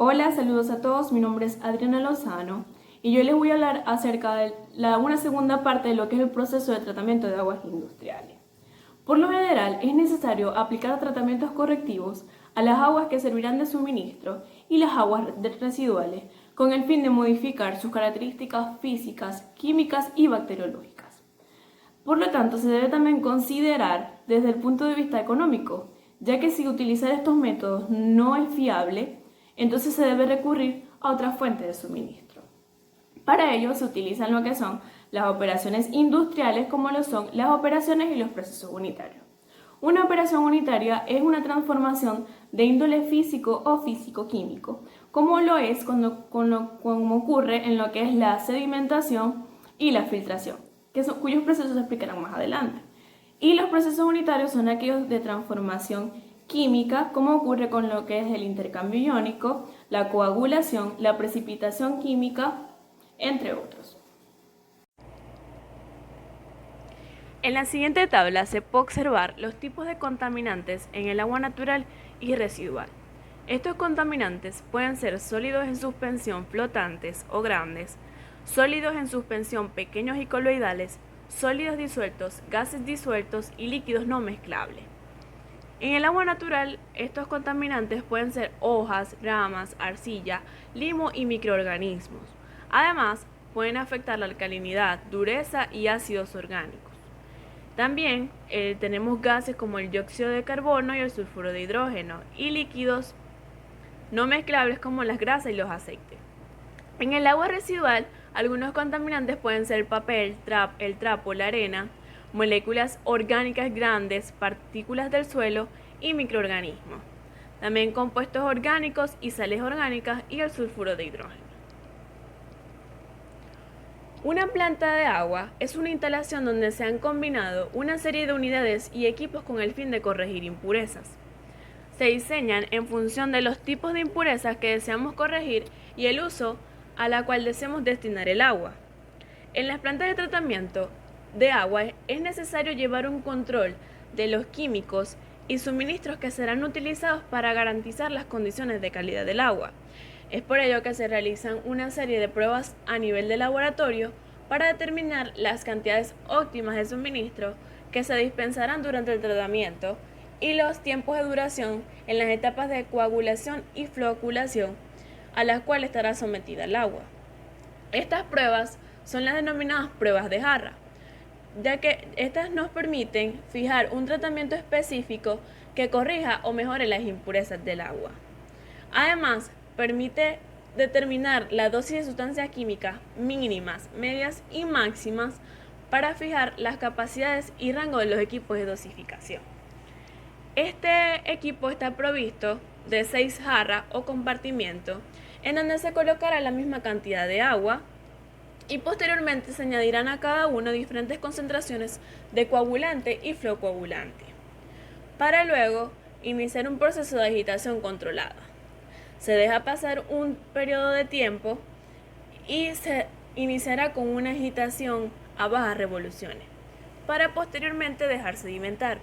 Hola, saludos a todos, mi nombre es Adriana Lozano y yo les voy a hablar acerca de una segunda parte de lo que es el proceso de tratamiento de aguas industriales. Por lo general, es necesario aplicar tratamientos correctivos a las aguas que servirán de suministro y las aguas residuales con el fin de modificar sus características físicas, químicas y bacteriológicas. Por lo tanto, se debe también considerar desde el punto de vista económico, ya que si utilizar estos métodos no es fiable, entonces se debe recurrir a otra fuente de suministro. Para ello se utilizan lo que son las operaciones industriales, como lo son las operaciones y los procesos unitarios. Una operación unitaria es una transformación de índole físico o físico-químico, como lo es como ocurre en lo que es la sedimentación y la filtración, cuyos procesos se explicarán más adelante. Y los procesos unitarios son aquellos de transformación química, como ocurre con lo que es el intercambio iónico, la coagulación, la precipitación química, entre otros. En la siguiente tabla se puede observar los tipos de contaminantes en el agua natural y residual. Estos contaminantes pueden ser sólidos en suspensión flotantes o grandes, sólidos en suspensión pequeños y coloidales, sólidos disueltos, gases disueltos y líquidos no mezclables. En el agua natural, estos contaminantes pueden ser hojas, ramas, arcilla, limo y microorganismos. Además, pueden afectar la alcalinidad, dureza y ácidos orgánicos. También tenemos gases como el dióxido de carbono y el sulfuro de hidrógeno, y líquidos no mezclables como las grasas y los aceites. En el agua residual, algunos contaminantes pueden ser el papel, el trapo, la arena, moléculas orgánicas grandes, partículas del suelo y microorganismos. También compuestos orgánicos y sales orgánicas y el sulfuro de hidrógeno. Una planta de agua es una instalación donde se han combinado una serie de unidades y equipos con el fin de corregir impurezas. Se diseñan en función de los tipos de impurezas que deseamos corregir y el uso a la cual deseamos destinar el agua. En las plantas de tratamiento de agua es necesario llevar un control de los químicos y suministros que serán utilizados para garantizar las condiciones de calidad del agua. Es por ello que se realizan una serie de pruebas a nivel de laboratorio para determinar las cantidades óptimas de suministro que se dispensarán durante el tratamiento y los tiempos de duración en las etapas de coagulación y flooculación a las cuales estará sometida el agua. Estas pruebas son las denominadas pruebas de jarra, ya que estas nos permiten fijar un tratamiento específico que corrija o mejore las impurezas del agua. Además, permite determinar la dosis de sustancias químicas mínimas, medias y máximas para fijar las capacidades y rango de los equipos de dosificación. Este equipo está provisto de 6 jarras o compartimientos en donde se colocará la misma cantidad de agua y posteriormente se añadirán a cada uno diferentes concentraciones de coagulante y flocoagulante para luego iniciar un proceso de agitación controlada. Se deja pasar un periodo de tiempo y se iniciará con una agitación a bajas revoluciones para posteriormente dejar sedimentar.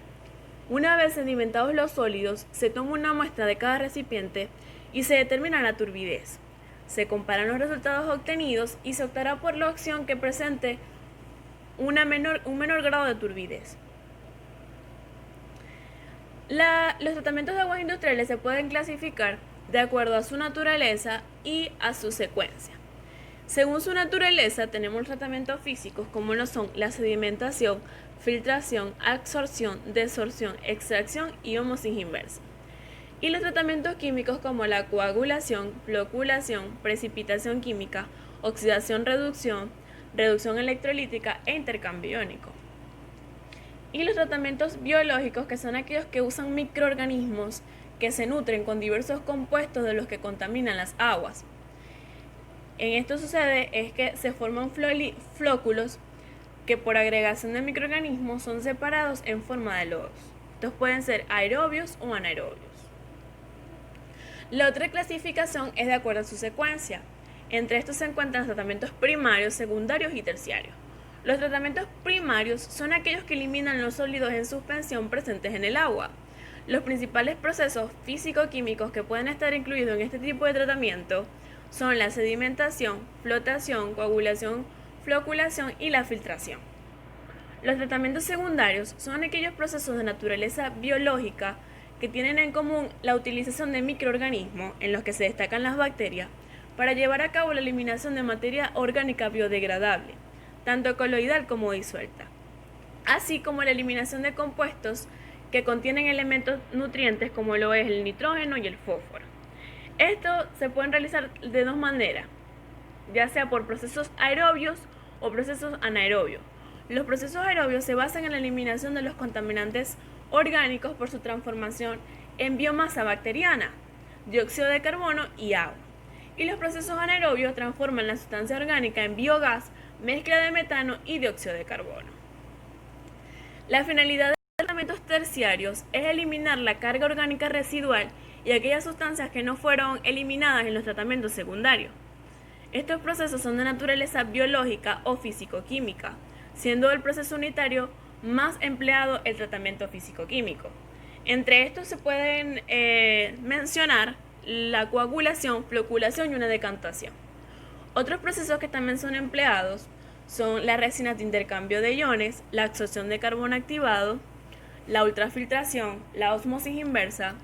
Una vez sedimentados los sólidos, se toma una muestra de cada recipiente y se determina la turbidez. Se comparan los resultados obtenidos y se optará por la opción que presente un menor grado de turbidez. Los tratamientos de aguas industriales se pueden clasificar de acuerdo a su naturaleza y a su secuencia. Según su naturaleza, tenemos los tratamientos físicos como lo son la sedimentación, filtración, absorción, desorción, extracción y ósmosis inversa. Y los tratamientos químicos como la coagulación, flooculación, precipitación química, oxidación, reducción, reducción electrolítica e intercambio iónico. Y los tratamientos biológicos, que son aquellos que usan microorganismos que se nutren con diversos compuestos de los que contaminan las aguas. En esto sucede es que se forman flóculos que por agregación de microorganismos son separados en forma de lodos. Estos pueden ser aerobios o anaerobios. La otra clasificación es de acuerdo a su secuencia. Entre estos se encuentran los tratamientos primarios, secundarios y terciarios. Los tratamientos primarios son aquellos que eliminan los sólidos en suspensión presentes en el agua. Los principales procesos físico-químicos que pueden estar incluidos en este tipo de tratamiento son la sedimentación, flotación, coagulación, floculación y la filtración. Los tratamientos secundarios son aquellos procesos de naturaleza biológica que tienen en común la utilización de microorganismos, en los que se destacan las bacterias, para llevar a cabo la eliminación de materia orgánica biodegradable, tanto coloidal como disuelta, así como la eliminación de compuestos que contienen elementos nutrientes como lo es el nitrógeno y el fósforo. Esto se pueden realizar de dos maneras, ya sea por procesos aerobios o procesos anaerobios. Los procesos aerobios se basan en la eliminación de los contaminantes orgánicos por su transformación en biomasa bacteriana, dióxido de carbono y agua. Y los procesos anaerobios transforman la sustancia orgánica en biogás, mezcla de metano y dióxido de carbono. La finalidad de los tratamientos terciarios es eliminar la carga orgánica residual y aquellas sustancias que no fueron eliminadas en los tratamientos secundarios. Estos procesos son de naturaleza biológica o físico-química, siendo el proceso unitario más empleado el tratamiento físico-químico. Entre estos se pueden mencionar la coagulación, floculación y una decantación. Otros procesos que también son empleados son las resinas de intercambio de iones, la absorción de carbono activado, la ultrafiltración, la ósmosis inversa,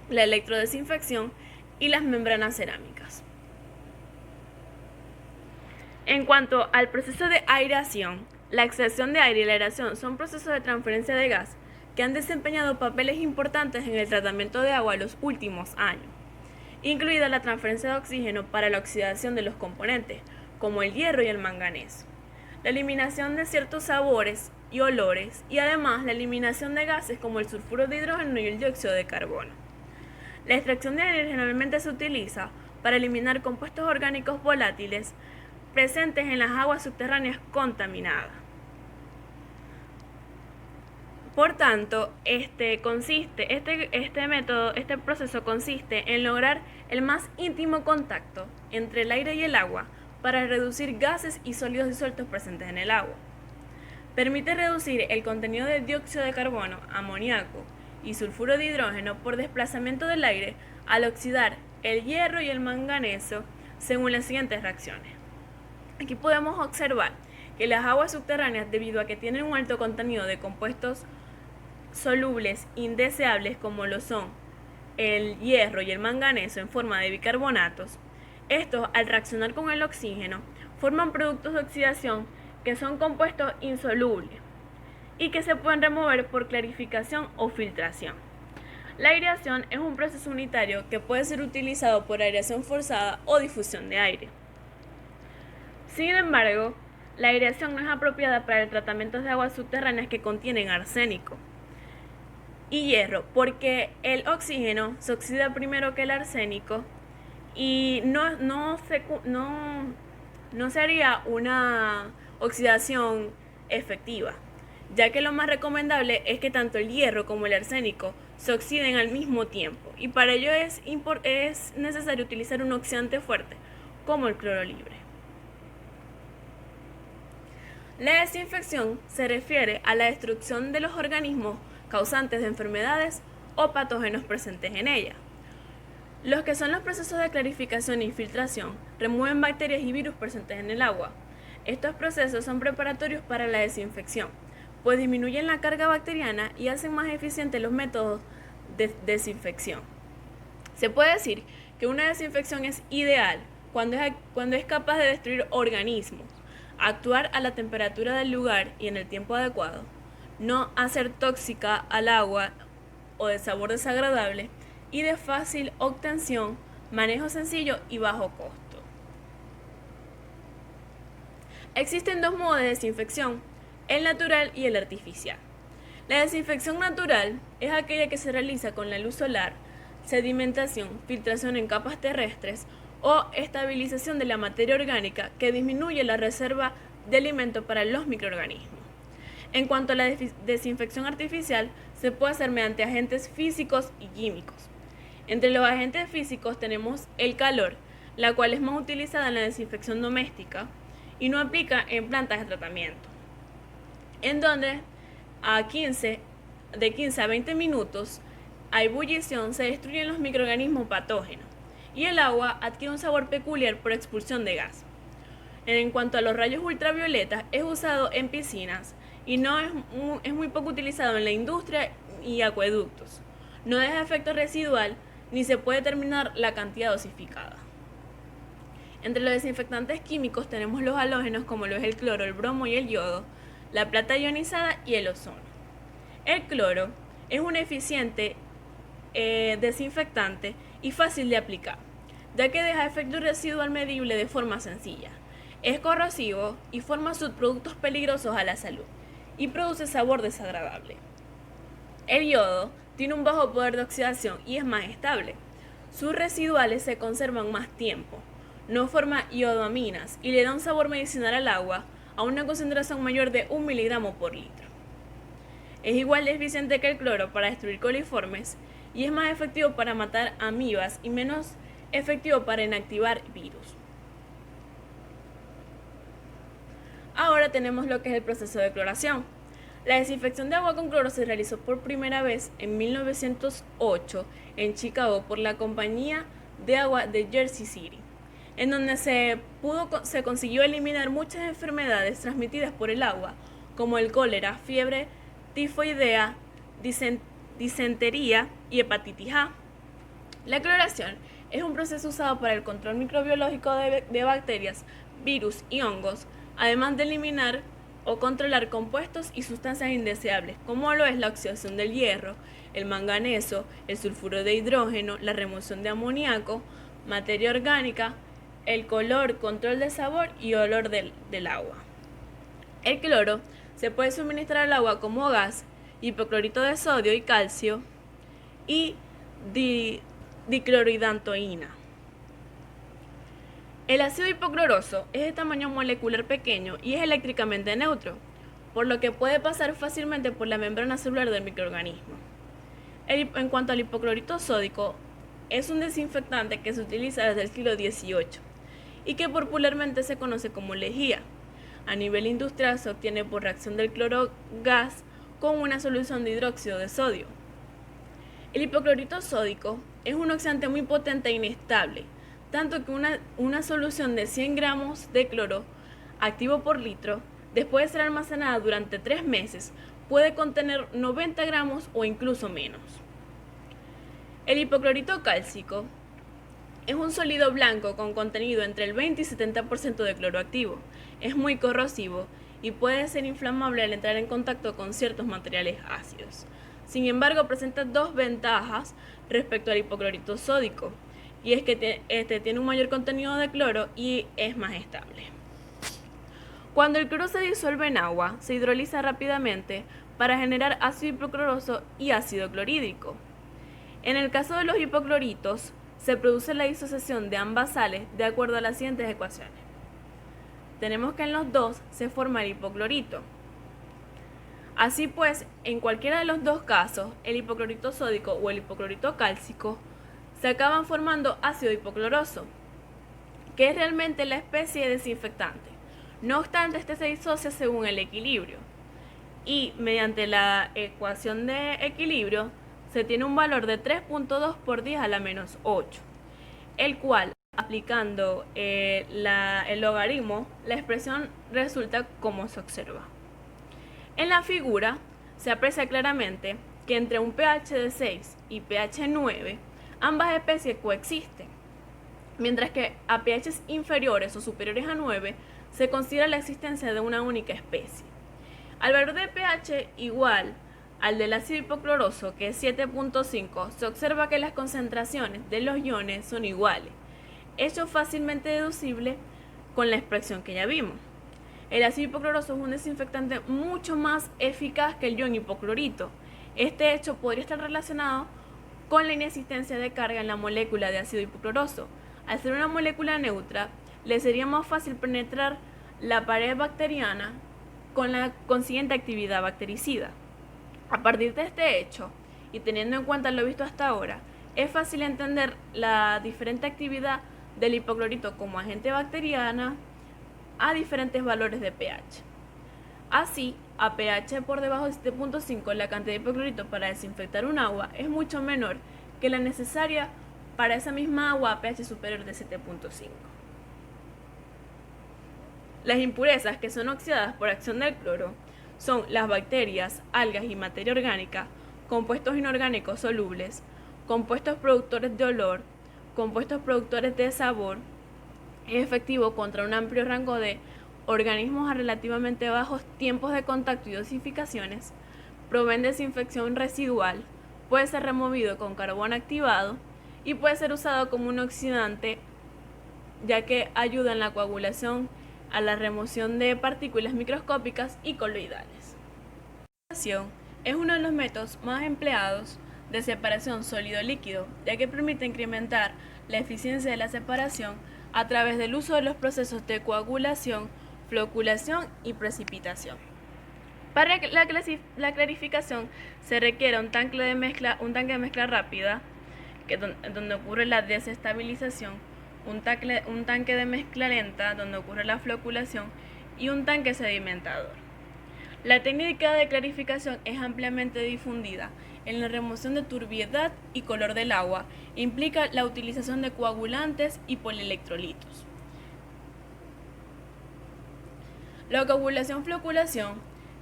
la electrodesinfección y las membranas cerámicas. En cuanto al proceso de aireación, la extracción de aire y la aeración son procesos de transferencia de gas que han desempeñado papeles importantes en el tratamiento de agua en los últimos años, incluida la transferencia de oxígeno para la oxidación de los componentes, como el hierro y el manganeso, la eliminación de ciertos sabores y olores, y además la eliminación de gases como el sulfuro de hidrógeno y el dióxido de carbono. La extracción de aire generalmente se utiliza para eliminar compuestos orgánicos volátiles presentes en las aguas subterráneas contaminadas. Por tanto, este proceso consiste en lograr el más íntimo contacto entre el aire y el agua para reducir gases y sólidos disueltos presentes en el agua. Permite reducir el contenido de dióxido de carbono, amoníaco y sulfuro de hidrógeno por desplazamiento del aire al oxidar el hierro y el manganeso según las siguientes reacciones. Aquí podemos observar que las aguas subterráneas, debido a que tienen un alto contenido de compuestos solubles indeseables como lo son el hierro y el manganeso en forma de bicarbonatos, estos al reaccionar con el oxígeno forman productos de oxidación que son compuestos insolubles y que se pueden remover por clarificación o filtración. La aireación es un proceso unitario que puede ser utilizado por aireación forzada o difusión de aire. Sin embargo, la aireación no es apropiada para el tratamiento de aguas subterráneas que contienen arsénico y hierro, porque el oxígeno se oxida primero que el arsénico y no sería una oxidación efectiva, ya que lo más recomendable es que tanto el hierro como el arsénico se oxiden al mismo tiempo, y para ello es necesario utilizar un oxidante fuerte como el cloro libre. La desinfección se refiere a la destrucción de los organismos causantes de enfermedades o patógenos presentes en ella. Los que son los procesos de clarificación e infiltración remueven bacterias y virus presentes en el agua. Estos procesos son preparatorios para la desinfección, pues disminuyen la carga bacteriana y hacen más eficientes los métodos de desinfección. Se puede decir que una desinfección es ideal cuando es capaz de destruir organismos, actuar a la temperatura del lugar y en el tiempo adecuado, no hacer tóxica al agua o de sabor desagradable y de fácil obtención, manejo sencillo y bajo costo. Existen dos modos de desinfección, el natural y el artificial. La desinfección natural es aquella que se realiza con la luz solar, sedimentación, filtración en capas terrestres o estabilización de la materia orgánica que disminuye la reserva de alimento para los microorganismos. En cuanto a la desinfección artificial, se puede hacer mediante agentes físicos y químicos. Entre los agentes físicos tenemos el calor, la cual es más utilizada en la desinfección doméstica y no aplica en plantas de tratamiento, en donde de 15 a 20 minutos a ebullición se destruyen los microorganismos patógenos y el agua adquiere un sabor peculiar por expulsión de gas. En cuanto a los rayos ultravioletas, es usado en piscinas y no es muy poco utilizado en la industria y acueductos. No deja efecto residual ni se puede determinar la cantidad dosificada. Entre los desinfectantes químicos tenemos los halógenos como lo es el cloro, el bromo y el yodo, la plata ionizada y el ozono. El cloro es un eficiente desinfectante y fácil de aplicar, ya que deja efecto residual medible de forma sencilla. Es corrosivo y forma subproductos peligrosos a la salud y produce sabor desagradable. El yodo tiene un bajo poder de oxidación y es más estable. Sus residuales se conservan más tiempo, no forma iodoaminas y le da un sabor medicinal al agua a una concentración mayor de 1 miligramo por litro. Es igual de eficiente que el cloro para destruir coliformes y es más efectivo para matar amibas y menos efectivo para inactivar virus. Ahora tenemos lo que es el proceso de cloración. La desinfección de agua con cloro se realizó por primera vez en 1908 en Chicago por la compañía de agua de Jersey City, en donde se consiguió eliminar muchas enfermedades transmitidas por el agua, como el cólera, fiebre tifoidea, disentería y hepatitis A. La cloración es un proceso usado para el control microbiológico de bacterias, virus y hongos, además de eliminar o controlar compuestos y sustancias indeseables, como lo es la oxidación del hierro, el manganeso, el sulfuro de hidrógeno, la remoción de amoníaco, materia orgánica, el color, control de sabor y olor del agua. El cloro se puede suministrar al agua como gas, hipoclorito de sodio y calcio y diclorohidantoína. El ácido hipocloroso es de tamaño molecular pequeño y es eléctricamente neutro, por lo que puede pasar fácilmente por la membrana celular del microorganismo. En cuanto al hipoclorito sódico, es un desinfectante que se utiliza desde el siglo XVIII y que popularmente se conoce como lejía. A nivel industrial se obtiene por reacción del cloro gas con una solución de hidróxido de sodio. El hipoclorito sódico es un oxidante muy potente e inestable, tanto que una solución de 100 gramos de cloro activo por litro, después de ser almacenada durante 3 meses, puede contener 90 gramos o incluso menos. El hipoclorito cálcico es un sólido blanco con contenido entre el 20 y 70% de cloro activo. Es muy corrosivo y puede ser inflamable al entrar en contacto con ciertos materiales ácidos. Sin embargo, presenta dos ventajas respecto al hipoclorito sódico, y es que tiene un mayor contenido de cloro y es más estable. Cuando el cloro se disuelve en agua, se hidroliza rápidamente para generar ácido hipocloroso y ácido clorhídrico. En el caso de los hipocloritos, se produce la disociación de ambas sales de acuerdo a las siguientes ecuaciones. Tenemos que en los dos se forma el hipoclorito. Así pues, en cualquiera de los dos casos, el hipoclorito sódico o el hipoclorito cálcico se acaban formando ácido hipocloroso, que es realmente la especie de desinfectante. No obstante, este se disocia según el equilibrio y mediante la ecuación de equilibrio se tiene un valor de 3.2 por 10 a la menos 8, el cual, aplicando el logaritmo, la expresión resulta como se observa. En la figura se aprecia claramente que entre un pH de 6 y pH 9, ambas especies coexisten, mientras que a pHs inferiores o superiores a 9 se considera la existencia de una única especie. Al valor de pH igual al del ácido hipocloroso, que es 7.5, se observa que las concentraciones de los iones son iguales, hecho fácilmente deducible con la expresión que ya vimos. El ácido hipocloroso es un desinfectante mucho más eficaz que el ion hipoclorito. Este hecho podría estar relacionado con la inexistencia de carga en la molécula de ácido hipocloroso. Al ser una molécula neutra, le sería más fácil penetrar la pared bacteriana con la consiguiente actividad bactericida. A partir de este hecho, y teniendo en cuenta lo visto hasta ahora, es fácil entender la diferente actividad del hipoclorito como agente bacteriana a diferentes valores de pH. Así, a pH por debajo de 7.5, la cantidad de hipoclorito para desinfectar un agua es mucho menor que la necesaria para esa misma agua a pH superior de 7.5. Las impurezas que son oxidadas por acción del cloro son las bacterias, algas y materia orgánica, compuestos inorgánicos solubles, compuestos productores de olor, compuestos productores de sabor. Es efectivo contra un amplio rango de organismos a relativamente bajos tiempos de contacto y dosificaciones, proveen desinfección residual, puede ser removido con carbón activado y puede ser usado como un oxidante, ya que ayuda en la coagulación, a la remoción de partículas microscópicas y coloidales. La separación es uno de los métodos más empleados de separación sólido-líquido, ya que permite incrementar la eficiencia de la separación a través del uso de los procesos de coagulación, floculación y precipitación. Para la clarificación se requiere un tanque de mezcla rápida, donde ocurre la desestabilización, un tanque de mezcla lenta, donde ocurre la floculación, y un tanque sedimentador. La técnica de clarificación es ampliamente difundida en la remoción de turbiedad y color del agua, implica la utilización de coagulantes y polielectrolitos. La coagulación-floculación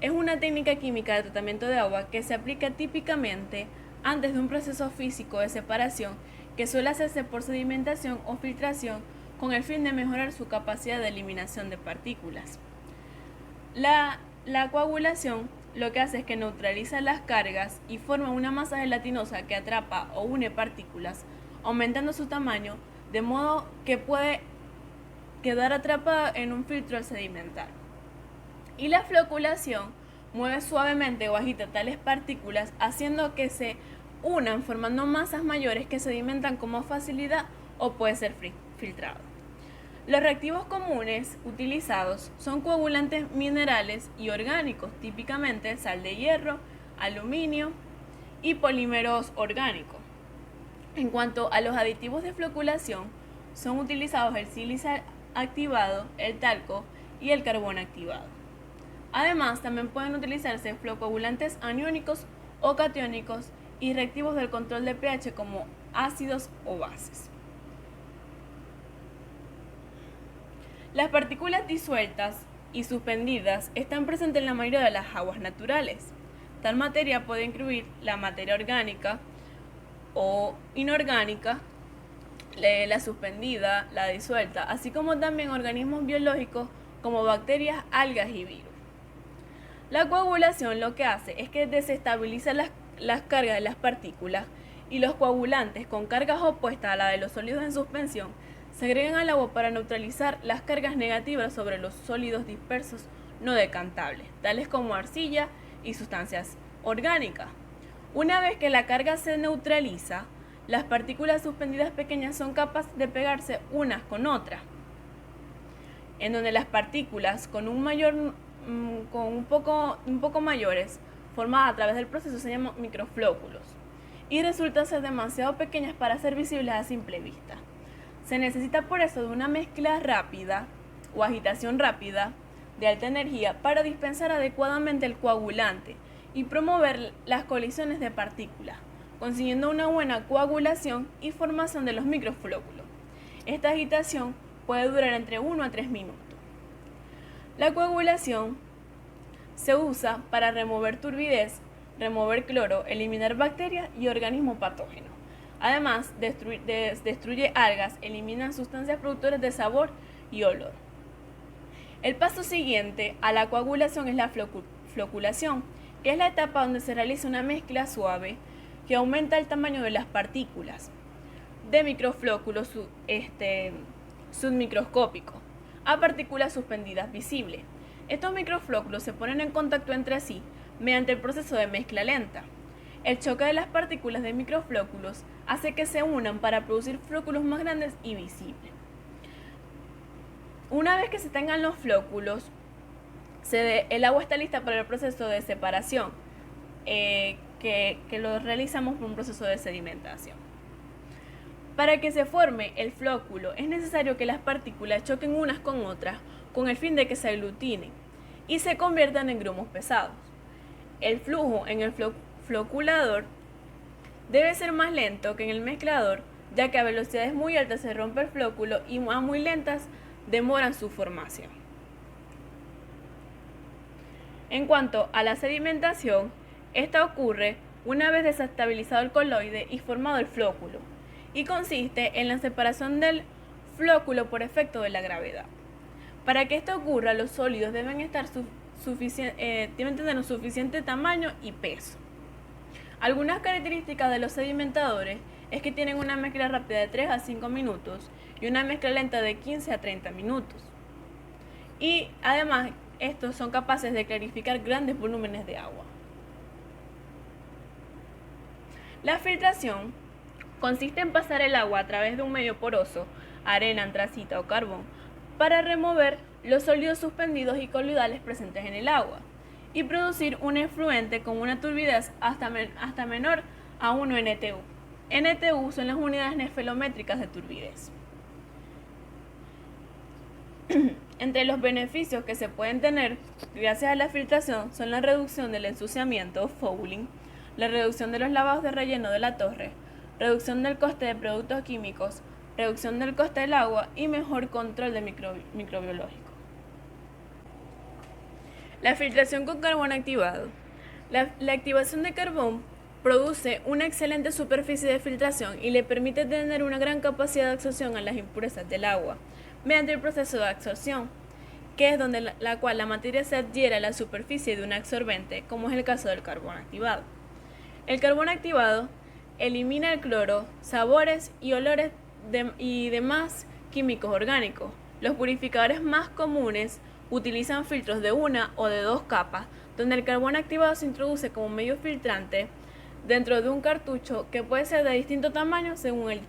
es una técnica química de tratamiento de agua que se aplica típicamente antes de un proceso físico de separación que suele hacerse por sedimentación o filtración con el fin de mejorar su capacidad de eliminación de partículas. La coagulación lo que hace es que neutraliza las cargas y forma una masa gelatinosa que atrapa o une partículas, aumentando su tamaño, de modo que puede quedar atrapada en un filtro al sedimentar. Y la floculación mueve suavemente o agita tales partículas, haciendo que se unan formando masas mayores que sedimentan con más facilidad o puede ser filtrado. Los reactivos comunes utilizados son coagulantes minerales y orgánicos, típicamente sal de hierro, aluminio y polímeros orgánicos. En cuanto a los aditivos de floculación, son utilizados el sílice activado, el talco y el carbón activado. Además, también pueden utilizarse flocoagulantes aniónicos o catiónicos y reactivos del control de pH como ácidos o bases. Las partículas disueltas y suspendidas están presentes en la mayoría de las aguas naturales. Tal materia puede incluir la materia orgánica o inorgánica, la suspendida, la disuelta, así como también organismos biológicos como bacterias, algas y virus. La coagulación lo que hace es que desestabiliza las cargas de las partículas y los coagulantes con cargas opuestas a la de los sólidos en suspensión se agregan al agua para neutralizar las cargas negativas sobre los sólidos dispersos no decantables, tales como arcilla y sustancias orgánicas. Una vez que la carga se neutraliza, las partículas suspendidas pequeñas son capaces de pegarse unas con otras, en donde las partículas con un poco mayores, formadas a través del proceso, se llaman microflóculos y resultan ser demasiado pequeñas para ser visibles a simple vista. Se necesita por eso de una mezcla rápida o agitación rápida de alta energía para dispensar adecuadamente el coagulante y promover las colisiones de partículas, consiguiendo una buena coagulación y formación de los microflóculos. Esta agitación puede durar entre 1 a 3 minutos. La coagulación se usa para remover turbidez, remover cloro, eliminar bacterias y organismos patógenos. Además, destruye algas, elimina sustancias productoras de sabor y olor. El paso siguiente a la coagulación es la floculación, que es la etapa donde se realiza una mezcla suave que aumenta el tamaño de las partículas de microflóculos submicroscópicos a partículas suspendidas visibles. Estos microflóculos se ponen en contacto entre sí mediante el proceso de mezcla lenta. El choque de las partículas de microflóculos hace que se unan para producir flóculos más grandes y visibles. Una vez que se tengan los flóculos, el agua está lista para el proceso de separación, que lo realizamos por un proceso de sedimentación. Para que se forme el flóculo es necesario que las partículas choquen unas con otras con el fin de que se aglutinen. y se conviertan en grumos pesados. El flujo en el floculador debe ser más lento que en el mezclador, ya que a velocidades muy altas se rompe el flóculo y a muy lentas demoran su formación. En cuanto a la sedimentación, esta ocurre una vez desestabilizado el coloide y formado el flóculo, y consiste en la separación del flóculo por efecto de la gravedad. Para que esto ocurra, los sólidos deben tener un suficiente tamaño y peso. Algunas características de los sedimentadores es que tienen una mezcla rápida de 3 a 5 minutos y una mezcla lenta de 15 a 30 minutos. Y además, estos son capaces de clarificar grandes volúmenes de agua. La filtración consiste en pasar el agua a través de un medio poroso, arena, antracita o carbón, para remover los sólidos suspendidos y coloidales presentes en el agua y producir un efluente con una turbidez hasta menor a 1 NTU. NTU son las unidades nefelométricas de turbidez. Entre los beneficios que se pueden tener gracias a la filtración son la reducción del ensuciamiento, fouling, la reducción de los lavados de relleno de la torre, reducción del coste de productos químicos, reducción del coste del agua y mejor control de microbiológico. La filtración con carbón activado. La activación de carbón produce una excelente superficie de filtración y le permite tener una gran capacidad de absorción a las impurezas del agua mediante el proceso de absorción, que es donde la cual la materia se adhiere a la superficie de un absorbente, como es el caso del carbón activado. El carbón activado elimina el cloro, sabores y olores y demás químicos orgánicos. Los purificadores más comunes utilizan filtros de una o de 2 capas, donde el carbón activado se introduce como medio filtrante dentro de un cartucho que puede ser de distinto tamaño según el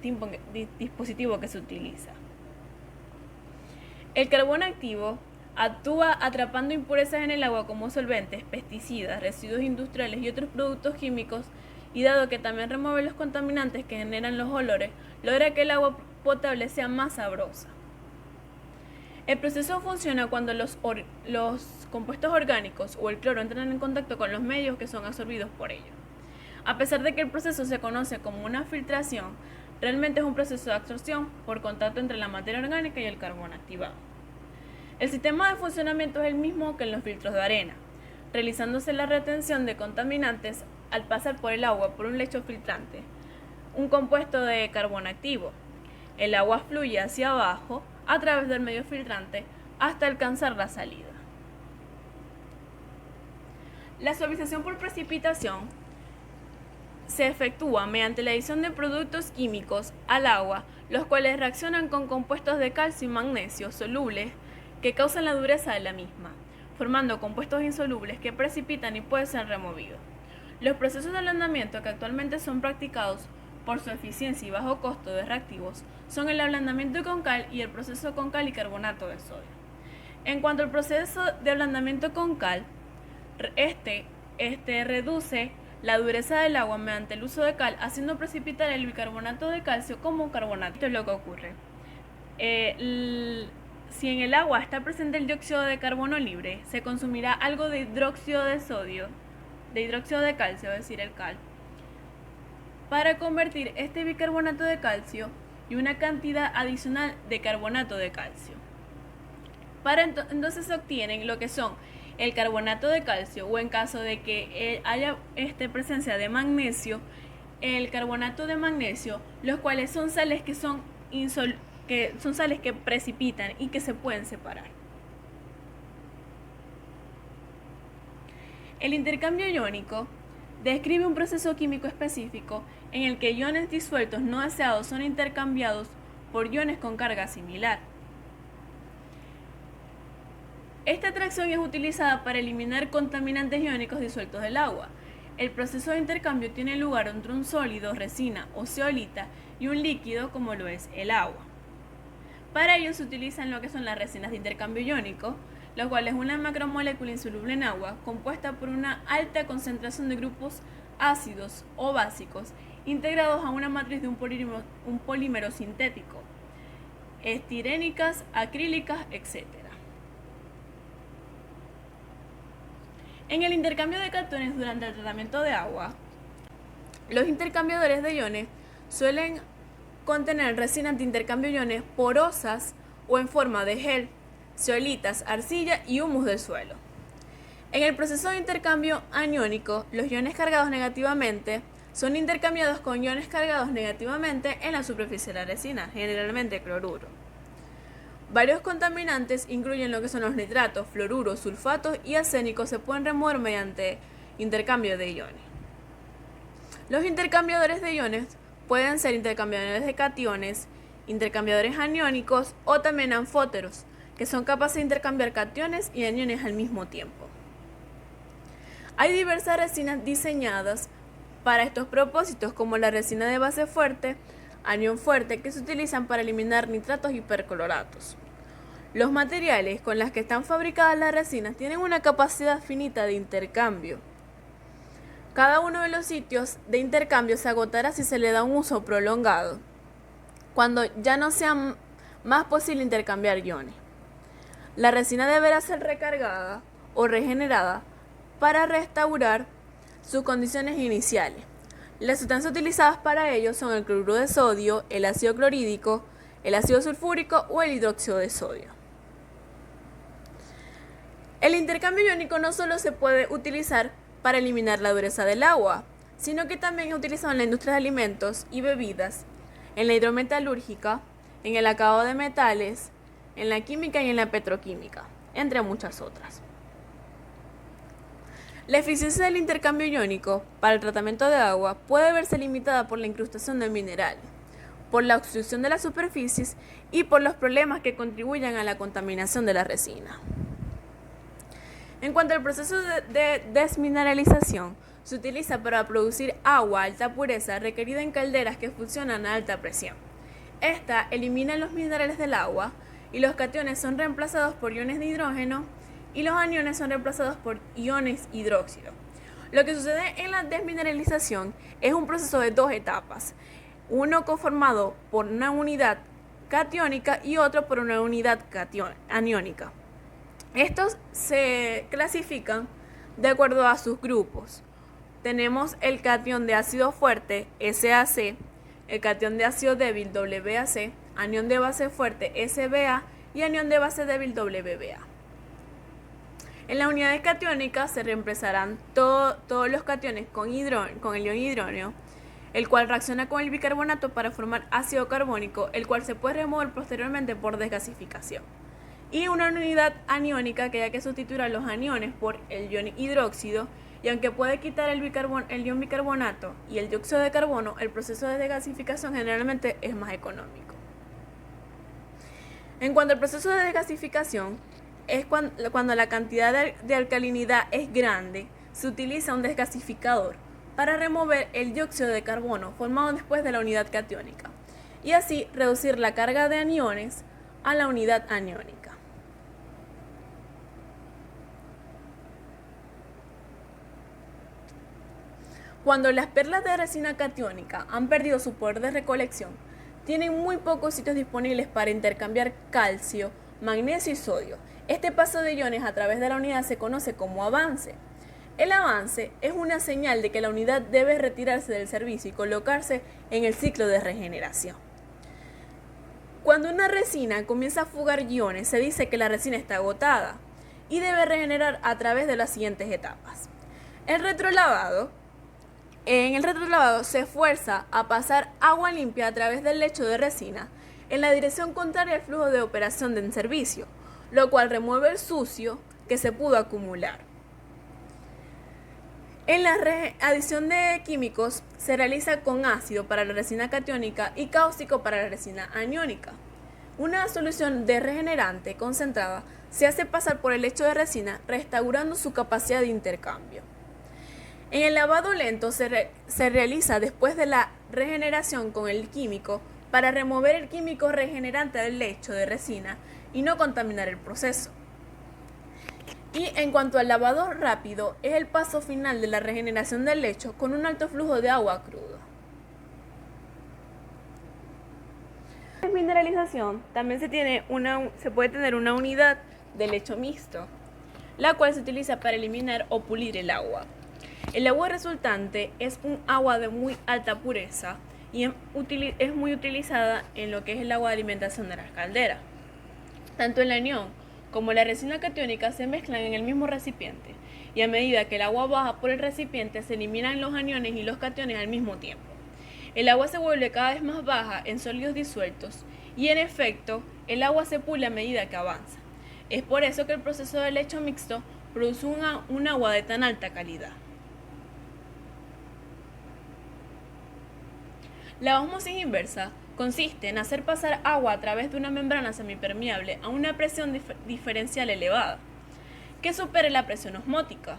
dispositivo que se utiliza. El carbón activo actúa atrapando impurezas en el agua como solventes, pesticidas, residuos industriales y otros productos químicos, y dado que también remueve los contaminantes que generan los olores, logra que el agua potable sea más sabrosa. El proceso funciona cuando los compuestos orgánicos o el cloro entran en contacto con los medios que son absorbidos por ellos. A pesar de que el proceso se conoce como una filtración, realmente es un proceso de absorción por contacto entre la materia orgánica y el carbón activado. El sistema de funcionamiento es el mismo que en los filtros de arena, realizándose la retención de contaminantes al pasar por el agua por un lecho filtrante, un compuesto de carbón activo. El agua fluye hacia abajo a través del medio filtrante hasta alcanzar la salida. La suavización por precipitación se efectúa mediante la adición de productos químicos al agua, los cuales reaccionan con compuestos de calcio y magnesio solubles que causan la dureza de la misma, formando compuestos insolubles que precipitan y pueden ser removidos. Los procesos de ablandamiento que actualmente son practicados por su eficiencia y bajo costo de reactivos son el ablandamiento con cal y el proceso con cal y carbonato de sodio. En cuanto al proceso de ablandamiento con cal, este reduce la dureza del agua mediante el uso de cal, haciendo precipitar el bicarbonato de calcio como un carbonato. Esto es lo que ocurre. Si en el agua está presente el dióxido de carbono libre, se consumirá algo de hidróxido de sodio, de hidróxido de calcio, es decir, el cal, para convertir este bicarbonato de calcio y una cantidad adicional de carbonato de calcio. Entonces se obtienen lo que son el carbonato de calcio, o en caso de que haya presencia de magnesio, el carbonato de magnesio, los cuales son sales que son sales que precipitan y que se pueden separar. El intercambio iónico describe un proceso químico específico en el que iones disueltos no deseados son intercambiados por iones con carga similar. Esta atracción es utilizada para eliminar contaminantes iónicos disueltos del agua. El proceso de intercambio tiene lugar entre un sólido, resina o zeolita, y un líquido como lo es el agua. Para ello se utilizan lo que son las resinas de intercambio iónico, lo cual es una macromolécula insoluble en agua compuesta por una alta concentración de grupos ácidos o básicos integrados a una matriz de un polímero sintético, estirénicas, acrílicas, etc. En el intercambio de cationes durante el tratamiento de agua, los intercambiadores de iones suelen contener resinas de intercambio de iones porosas o en forma de gel, zeolitas, arcilla y humus del suelo. En el proceso de intercambio aniónico, los iones cargados negativamente son intercambiados con iones cargados negativamente en la superficie de la resina, generalmente cloruro. Varios contaminantes incluyen lo que son los nitratos, fluoruros, sulfatos y arsénicos se pueden remover mediante intercambio de iones. Los intercambiadores de iones pueden ser intercambiadores de cationes, intercambiadores aniónicos o también anfóteros, que son capaces de intercambiar cationes y aniones al mismo tiempo. Hay diversas resinas diseñadas para estos propósitos, como la resina de base fuerte, anión fuerte, que se utilizan para eliminar nitratos y percloratos. Los materiales con los que están fabricadas las resinas tienen una capacidad finita de intercambio. Cada uno de los sitios de intercambio se agotará si se le da un uso prolongado, cuando ya no sea más posible intercambiar iones. La resina deberá ser recargada o regenerada para restaurar sus condiciones iniciales. Las sustancias utilizadas para ello son el cloruro de sodio, el ácido clorhídrico, el ácido sulfúrico o el hidróxido de sodio. El intercambio iónico no solo se puede utilizar para eliminar la dureza del agua, sino que también es utilizado en la industria de alimentos y bebidas, en la hidrometalúrgica, en el acabado de metales, en la química y en la petroquímica, entre muchas otras. La eficiencia del intercambio iónico para el tratamiento de agua puede verse limitada por la incrustación de minerales, por la obstrucción de las superficies y por los problemas que contribuyen a la contaminación de la resina. En cuanto al proceso de desmineralización, se utiliza para producir agua a alta pureza requerida en calderas que funcionan a alta presión. Esta elimina los minerales del agua y los cationes son reemplazados por iones de hidrógeno y los aniones son reemplazados por iones hidróxido. Lo que sucede en la desmineralización es un proceso de dos etapas, uno conformado por una unidad catiónica y otro por una unidad aniónica. Estos se clasifican de acuerdo a sus grupos. Tenemos el catión de ácido fuerte, SAC, el catión de ácido débil, WAC, anión de base fuerte, SBA, y anión de base débil, WBA. En las unidades catiónicas se reemplazarán todos los cationes con el ion hidrógeno, el cual reacciona con el bicarbonato para formar ácido carbónico, el cual se puede remover posteriormente por desgasificación. Y una unidad aniónica que ya que sustituirá los aniones por el ion hidróxido, y aunque puede quitar el ion bicarbonato y el dióxido de carbono, el proceso de desgasificación generalmente es más económico. En cuanto al proceso de desgasificación, es cuando la cantidad de alcalinidad es grande, se utiliza un desgasificador para remover el dióxido de carbono formado después de la unidad catiónica y así reducir la carga de aniones a la unidad aniónica. Cuando las perlas de resina catiónica han perdido su poder de recolección, tienen muy pocos sitios disponibles para intercambiar calcio, magnesio y sodio. Este paso de iones a través de la unidad se conoce como avance. El avance es una señal de que la unidad debe retirarse del servicio y colocarse en el ciclo de regeneración. Cuando una resina comienza a fugar iones, se dice que la resina está agotada y debe regenerar a través de las siguientes etapas. En el retrolavado se fuerza a pasar agua limpia a través del lecho de resina en la dirección contraria al flujo de operación del servicio, lo cual remueve el sucio que se pudo acumular. En la adición de químicos se realiza con ácido para la resina catiónica y cáustico para la resina aniónica. Una solución de regenerante concentrada se hace pasar por el lecho de resina, restaurando su capacidad de intercambio. En el lavado lento se realiza después de la regeneración con el químico para remover el químico regenerante del lecho de resina y no contaminar el proceso. Y en cuanto al lavado rápido, es el paso final de la regeneración del lecho con un alto flujo de agua crudo. En mineralización también se puede tener una unidad de lecho mixto. la cual se utiliza para eliminar o pulir el agua. El agua resultante es un agua de muy alta pureza y es muy utilizada en lo que es el agua de alimentación de las calderas. Tanto el anión como la resina catiónica se mezclan en el mismo recipiente, y a medida que el agua baja por el recipiente se eliminan los aniones y los cationes al mismo tiempo. El agua se vuelve cada vez más baja en sólidos disueltos y en efecto el agua se pule a medida que avanza. Es por eso que el proceso de lecho mixto produce un agua de tan alta calidad. La ósmosis inversa consiste en hacer pasar agua a través de una membrana semipermeable a una presión diferencial elevada, que supere la presión osmótica,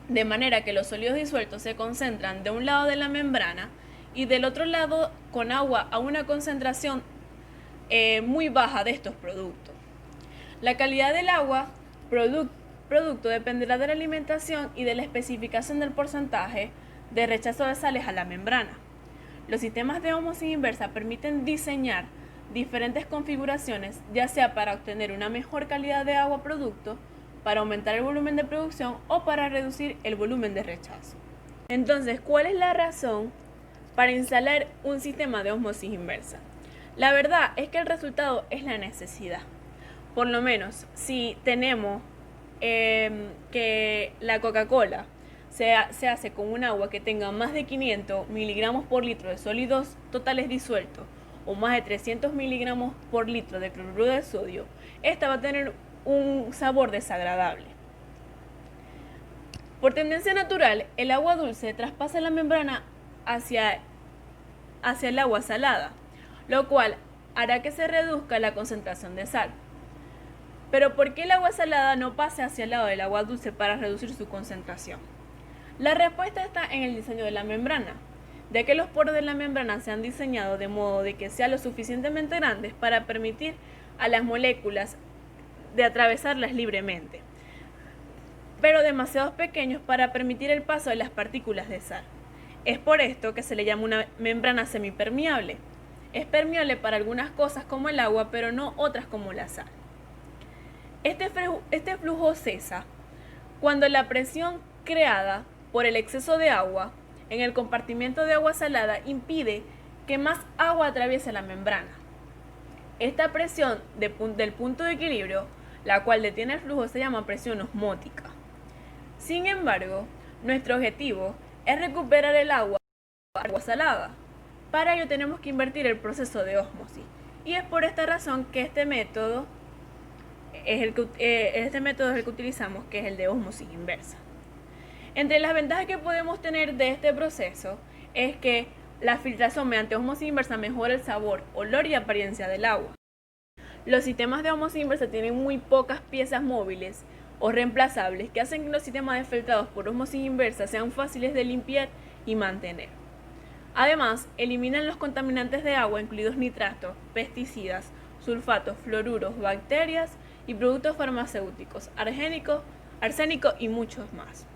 de manera que los sólidos disueltos se concentran de un lado de la membrana y del otro lado con agua a una concentración muy baja de estos productos. La calidad del agua producto dependerá de la alimentación y de la especificación del porcentaje de rechazo de sales a la membrana. Los sistemas de ósmosis inversa permiten diseñar diferentes configuraciones, ya sea para obtener una mejor calidad de agua producto, para aumentar el volumen de producción o para reducir el volumen de rechazo. Entonces, ¿cuál es la razón para instalar un sistema de ósmosis inversa? La verdad es que el resultado es la necesidad. Por lo menos, si tenemos que la Coca-Cola se hace con un agua que tenga más de 500 miligramos por litro de sólidos totales disueltos o más de 300 miligramos por litro de cloruro de sodio, esta va a tener un sabor desagradable. Por tendencia natural, el agua dulce traspasa la membrana hacia el agua salada, lo cual hará que se reduzca la concentración de sal. Pero ¿por qué el agua salada no pasa hacia el lado del agua dulce para reducir su concentración? La respuesta está en el diseño de la membrana, ya que los poros de la membrana se han diseñado de modo de que sean lo suficientemente grandes para permitir a las moléculas de atravesarlas libremente, pero demasiado pequeños para permitir el paso de las partículas de sal. Es por esto que se le llama una membrana semipermeable. Es permeable para algunas cosas como el agua, pero no otras como la sal. Este flujo cesa cuando la presión creada por el exceso de agua en el compartimiento de agua salada impide que más agua atraviese la membrana. Esta presión del punto de equilibrio, la cual detiene el flujo, se llama presión osmótica. Sin embargo, nuestro objetivo es recuperar el agua salada. Para ello tenemos que invertir el proceso de ósmosis, y es por esta razón que este método es el que utilizamos, que es el de ósmosis inversa. Entre las ventajas que podemos tener de este proceso es que la filtración mediante ósmosis inversa mejora el sabor, olor y apariencia del agua. Los sistemas de ósmosis inversa tienen muy pocas piezas móviles o reemplazables que hacen que los sistemas de filtrados por ósmosis inversa sean fáciles de limpiar y mantener. Además, eliminan los contaminantes de agua, incluidos nitratos, pesticidas, sulfatos, fluoruros, bacterias y productos farmacéuticos, arsénico y muchos más.